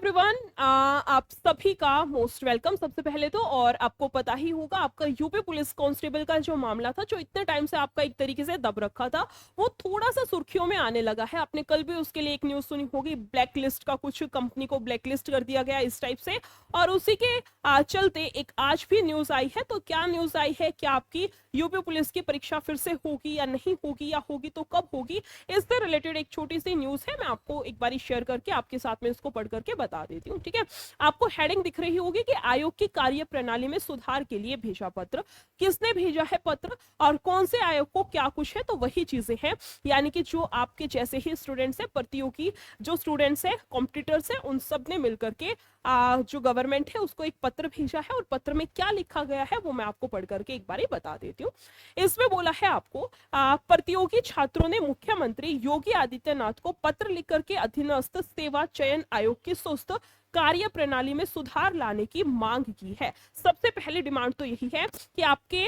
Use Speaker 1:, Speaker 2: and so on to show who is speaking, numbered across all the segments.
Speaker 1: Everyone, आप सभी का मोस्ट वेलकम। सबसे पहले तो और आपको पता ही होगा आपका यूपी पुलिस कांस्टेबल का जो मामला था, जो इतने टाइम से आपका एक तरीके से दब रखा था, वो थोड़ा सा सुर्खियों में आने लगा है। आपने कल भी उसके लिए एक न्यूज़ सुनी होगी, ब्लैक लिस्ट का, कुछ कंपनी को ब्लैक लिस्ट कर दिया गया इस टाइप से। और उसी के चलते एक आज भी न्यूज़ आई है। तो क्या न्यूज़ आई है, क्या आपकी यूपी पुलिस की परीक्षा फिर से होगी या नहीं होगी, या होगी तो कब होगी, इससे रिलेटेड एक छोटी सी न्यूज़ है। मैं आपको एक बार शेयर करके आपके साथ में इसको पढ़ करके बता देती हूँ, ठीक है। आपको हेडिंग दिख रही होगी कि आयोग की कार्य प्रणाली में सुधार के लिए भेजा पत्र। किसने भेजा है पत्र और कौन से आयोग को क्या कुछ है, तो वही चीजें हैं। यानी कि जो आपके जैसे ही स्टूडेंट्स है, प्रतियोगी जो स्टूडेंट्स है, कॉम्पिटिटर्स है, उन सब ने मिलकर के जो गवर्नमेंट है उसको एक पत्र भेजा है। और पत्र में क्या लिखा गया है वो मैं आपको पढ़ करके एक बार बता देती हूँ। इसमें बोला है आपको, प्रतियोगी छात्रों ने मुख्यमंत्री योगी आदित्यनाथ को पत्र लिख करके अधीनस्थ सेवा चयन आयोग की सुस्त कार्य प्रणाली में सुधार लाने की मांग की है। सबसे पहली डिमांड तो यही है कि आपके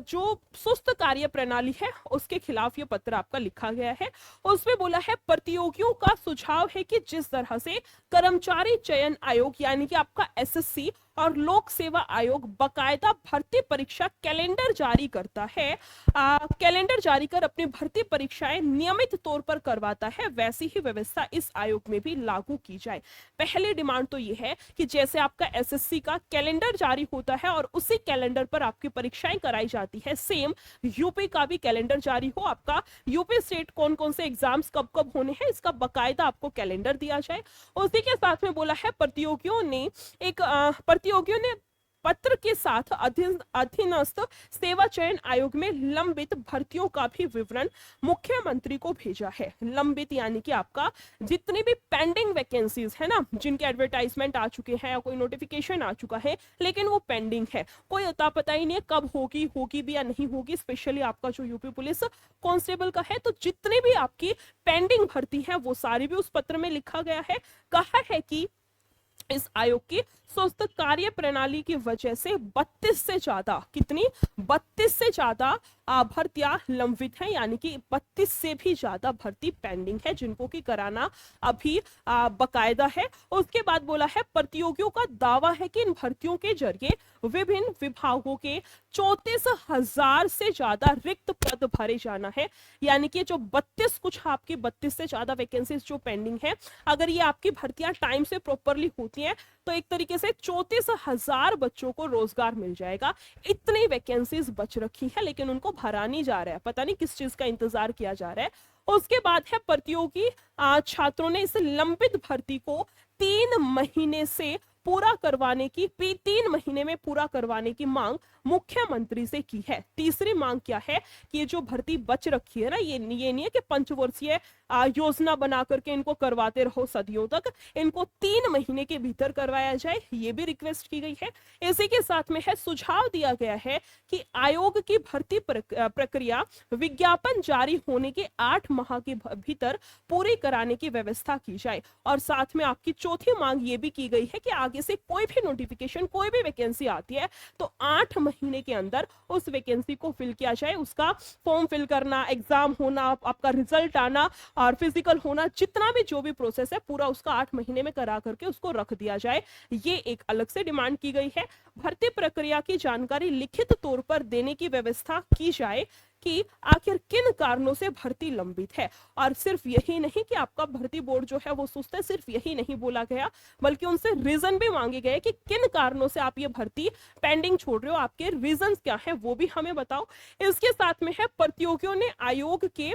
Speaker 1: जो सुस्त कार्य प्रणाली है उसके खिलाफ ये पत्र आपका लिखा गया है। उसमें बोला है, प्रतियोगियों का सुझाव है कि जिस तरह से कर्मचारी चयन आयोग यानी कि आपका एसएससी और लोक सेवा आयोग बकायदा भर्ती परीक्षा कैलेंडर जारी करता है, कैलेंडर जारी कर अपनी भर्ती परीक्षाएं नियमित तौर पर करवाता है, वैसी ही व्यवस्था इस आयोग में भी लागू की जाए। पहली डिमांड तो ये है कि जैसे आपका एसएससी का कैलेंडर जारी होता है और उसी कैलेंडर पर आपकी परीक्षाएं कराई जाती है, सेम यूपी का भी कैलेंडर जारी हो। आपका यूपी स्टेट कौन कौन से एग्जाम्स कब कब होने हैं, इसका बकायदा आपको कैलेंडर दिया जाए। उसी के साथ में बोला है, प्रतियोगियों ने पत्र के साथ अधीनस्थ सेवा चयन आयोग में लंबित भर्तियों का भी विवरण मुख्यमंत्री को भेजा है। लंबित यानी कि आपका जितनी भी पेंडिंग वैकेंसीज है ना, जिनके एडवर्टाइजमेंट आ चुके हैं या कोई नोटिफिकेशन आ चुका है लेकिन वो पेंडिंग है, कोई अता पता ही नहीं है कब होगी भी या नहीं होगी। स्पेशली आपका जो यूपी पुलिस कांस्टेबल का है, तो जितनी भी आपकी पेंडिंग भर्ती है वो सारी भी उस पत्र में लिखा गया है। कहा है कि इस आयोग की स्वस्थ कार्य प्रणाली की वजह से 32 से ज्यादा, कितनी 32 से ज्यादा भर्तियां लंबित हैं, यानी कि 32 से भी ज्यादा भर्ती पेंडिंग है जिनको कि कराना अभी बकायदा है। उसके बाद बोला है, प्रतियोगियों का दावा है कि इन भर्तियों के जरिए विभिन्न विभागों के 34,000 से ज्यादा रिक्त पद भरे जाना है। यानी कि जो 32 कुछ आपकी 32 से ज्यादा वैकेंसीज जो पेंडिंग है, अगर ये आपकी भर्तियां टाइम से प्रॉपरली होती हैं तो एक तरीके से 34,000 बच्चों को रोजगार मिल जाएगा। इतनी वैकेंसीज बच रखी है लेकिन उनको भरा नहीं जा रहा है, पता नहीं किस चीज का इंतजार किया जा रहा है। उसके बाद है, प्रतियोगी छात्रों ने इस लंबित भर्ती को 3 महीने से पूरा करवाने की 3 महीने में पूरा करवाने की मांग मुख्यमंत्री से की है। तीसरी मांग क्या है कि ये जो भर्ती बच रखी है ना, ये नहीं है कि पंचवर्षीय योजना बना करके इनको करवाते रहो सदियों तक, इनको 3 महीने के भीतर करवाया जाए, ये भी रिक्वेस्ट की गई है। इसी के साथ में है, सुझाव दिया गया है कि आयोग की भर्ती प्रक्रिया विज्ञापन जारी होने के 8 माह के भीतर पूरी कराने की व्यवस्था की जाए। और साथ में आपकी चौथी मांग ये भी की गई है कि आगे से कोई भी नोटिफिकेशन, कोई भी वैकेंसी आती है तो 8 महीने के अंदर उस वैकेंसी को फिल किया जाए। उसका फॉर्म फिल करना, एग्जाम होना, आपका रिजल्ट आना और फिजिकल होना, जितना भी जो भी प्रोसेस है पूरा उसका 8 महीने में करा करके उसको रख दिया जाए, ये एक अलग से डिमांड की गई है। भर्ती प्रक्रिया की जानकारी लिखित तौर पर देने की व्यवस्था की जाए कि आखिर किन कारणों से भर्ती लंबित है। और सिर्फ यही नहीं कि आपका भर्ती बोर्ड जो है वो सुस्त है, सिर्फ यही नहीं बोला गया बल्कि उनसे रीजन भी मांगे गए कि किन कारणों से आप ये भर्ती पेंडिंग छोड़ रहे हो, आपके रीजन क्या है वो भी हमें बताओ। इसके साथ में है, प्रतियोगियों ने आयोग के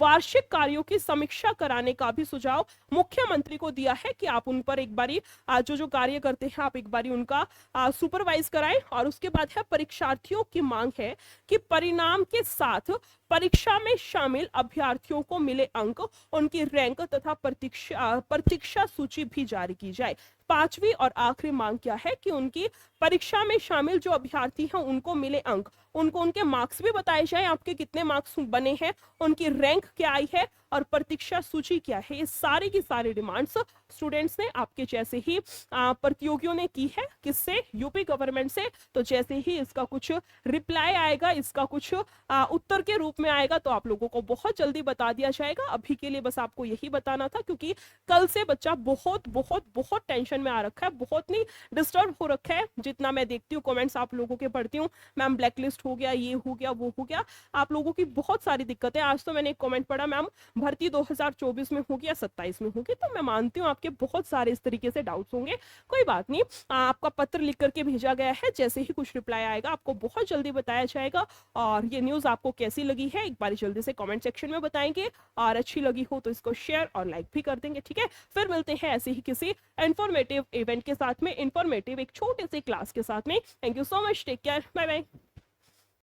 Speaker 1: वार्षिक कार्यों की समीक्षा कराने का भी सुझाव मुख्यमंत्री को दिया है कि आप उन पर एक बारी जो कार्य करते हैं आप एक बारी उनका सुपरवाइज कराएं। और उसके बाद है, परीक्षार्थियों की मांग है कि परिणाम के साथ परीक्षा में शामिल अभ्यर्थियों को मिले अंक, उनकी रैंक तथा प्रतीक्षा सूची भी जारी की जाए। पांचवी और आखिरी मांग क्या है कि उनकी परीक्षा में शामिल जो अभ्यर्थी हैं उनको मिले अंक, उनको उनके मार्क्स भी बताए जाए, आपके कितने मार्क्स बने हैं, उनकी रैंक क्या आई है और प्रतीक्षा सूची क्या है। ये सारी की सारी डिमांड्स स्टूडेंट्स ने आपके जैसे ही प्रतियोगियों ने की है। किससे? यूपी गवर्नमेंट से। तो जैसे ही इसका कुछ रिप्लाई आएगा, इसका कुछ उत्तर के रूप में आएगा, तो आप लोगों को बहुत जल्दी बता दिया जाएगा। अभी के लिए बस आपको यही बताना था, क्योंकि कल से बच्चा बहुत बहुत बहुत टेंशन में आ रखा है, बहुत नहीं डिस्टर्ब हो रखा है। जितना मैं देखती हूँ कमेंट्स आप लोगों के पढ़ती हूँ, मैम ब्लैकलिस्ट हो गया, ये हो गया, वो हो गया, आप लोगों की बहुत सारी दिक्कतें। आज तो मैंने एक कमेंट पढ़ा, मैम भर्ती 2024 में होगी या 27 में होगी। तो मैं मानती हूँ आपके बहुत सारे इस तरीके से डाउट्स होंगे, कोई बात नहीं। आपका पत्र लिख करके भेजा गया है, जैसे ही कुछ रिप्लाई आएगा आपको बहुत जल्दी बताया जाएगा। और ये न्यूज़ आपको कैसी लगी है एक बार जल्दी से कमेंट सेक्शन में बताएंगे, और अच्छी लगी हो तो इसको शेयर और लाइक भी कर देंगे, ठीक है। फिर मिलते हैं ऐसे ही किसी इंफॉर्मेटिव इवेंट के साथ में, इंफॉर्मेटिव एक छोटे से क्लास के साथ में। Thank you so much, take care, bye bye.